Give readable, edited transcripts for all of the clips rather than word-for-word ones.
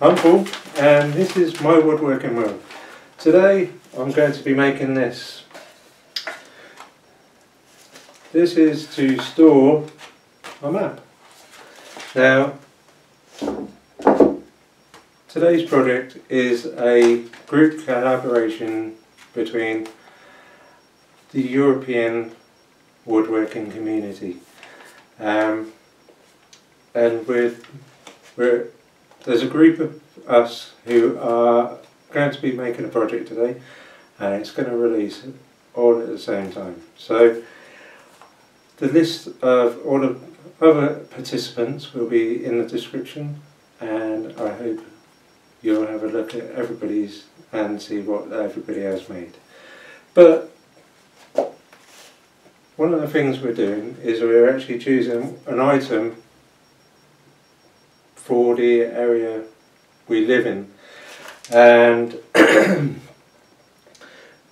I'm Paul and this is my Woodworking World. Today I'm going to be making this. This is to store a map. Now today's project is a group collaboration between the European woodworking community, and there's a group of us who are going to be making a project today, and it's going to release all at the same time. So the list of all of other participants will be in the description, and I hope you'll have a look at everybody's and see what everybody has made. But one of the things we're doing is we're actually choosing an item for the area we live in, and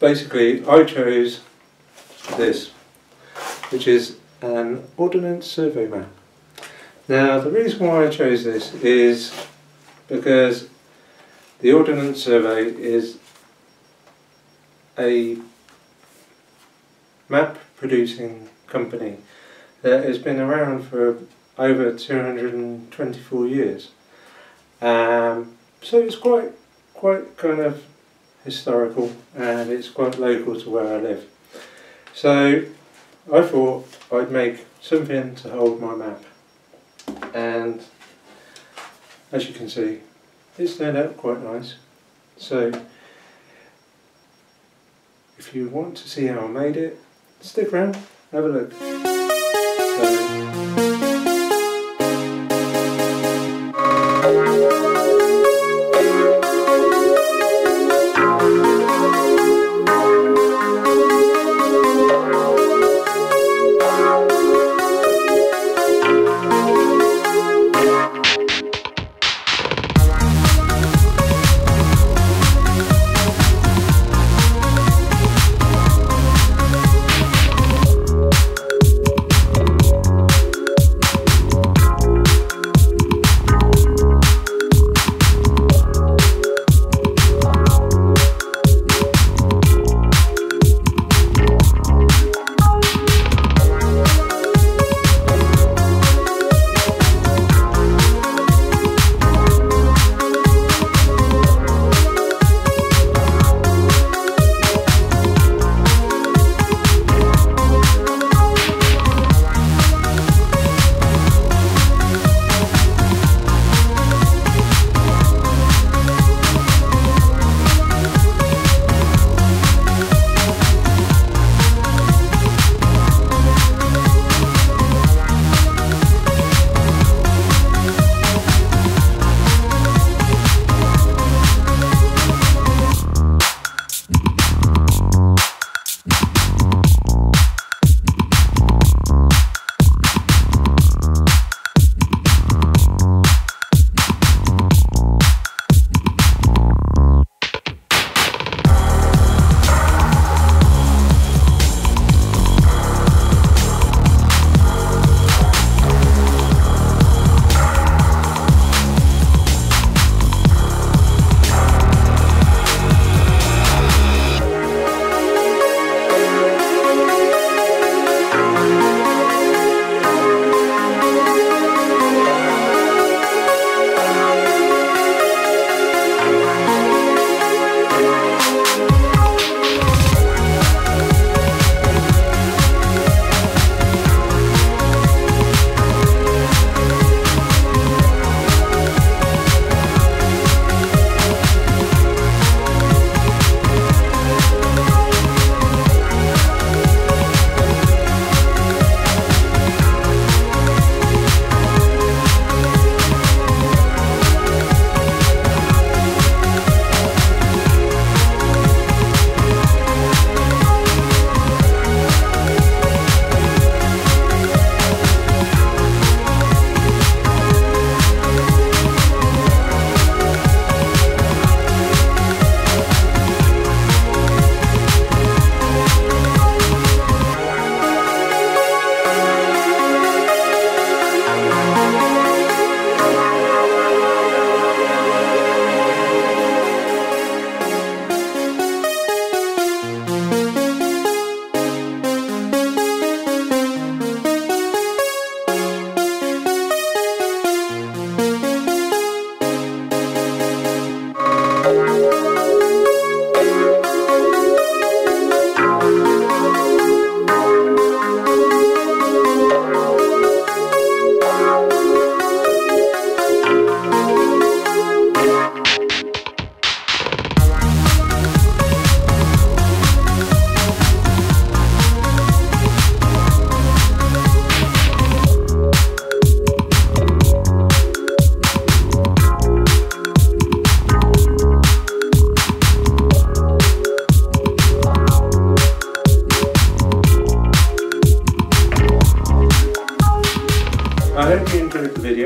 basically I chose this, which is an Ordnance survey map. Now the reason why I chose this is because the Ordnance survey is a map producing company that has been around for over 224 years. So it's quite kind of historical, and it's quite local to where I live. So I thought I'd make something to hold my map, and as you can see it's turned out quite nice. So if you want to see how I made it, stick around, have a look.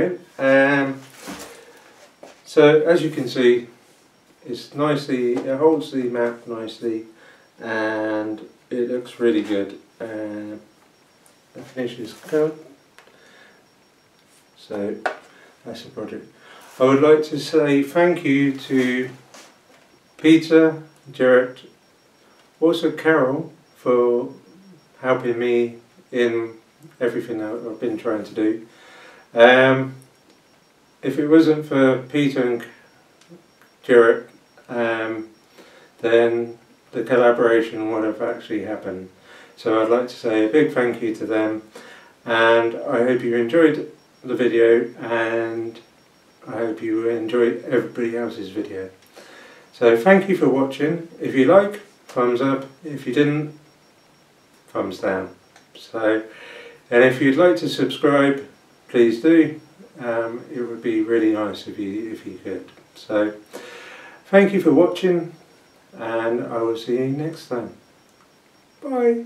video. So as you can see, it's nicely, it holds the map nicely and it looks really good. The finish is good. So that's the project. I would like to say thank you to Peter, Jarrett, also Carol, for helping me in everything that I've been trying to do. If it wasn't for Peter and Jarrett, then the collaboration would have actually happened. So I'd like to say a big thank you to them, and I hope you enjoyed the video, and I hope you enjoyed everybody else's video. So thank you for watching. If you like, thumbs up. If you didn't, thumbs down. So, and if you'd like to subscribe, please do. It would be really nice if you could. So thank you for watching, and I will see you next time. Bye.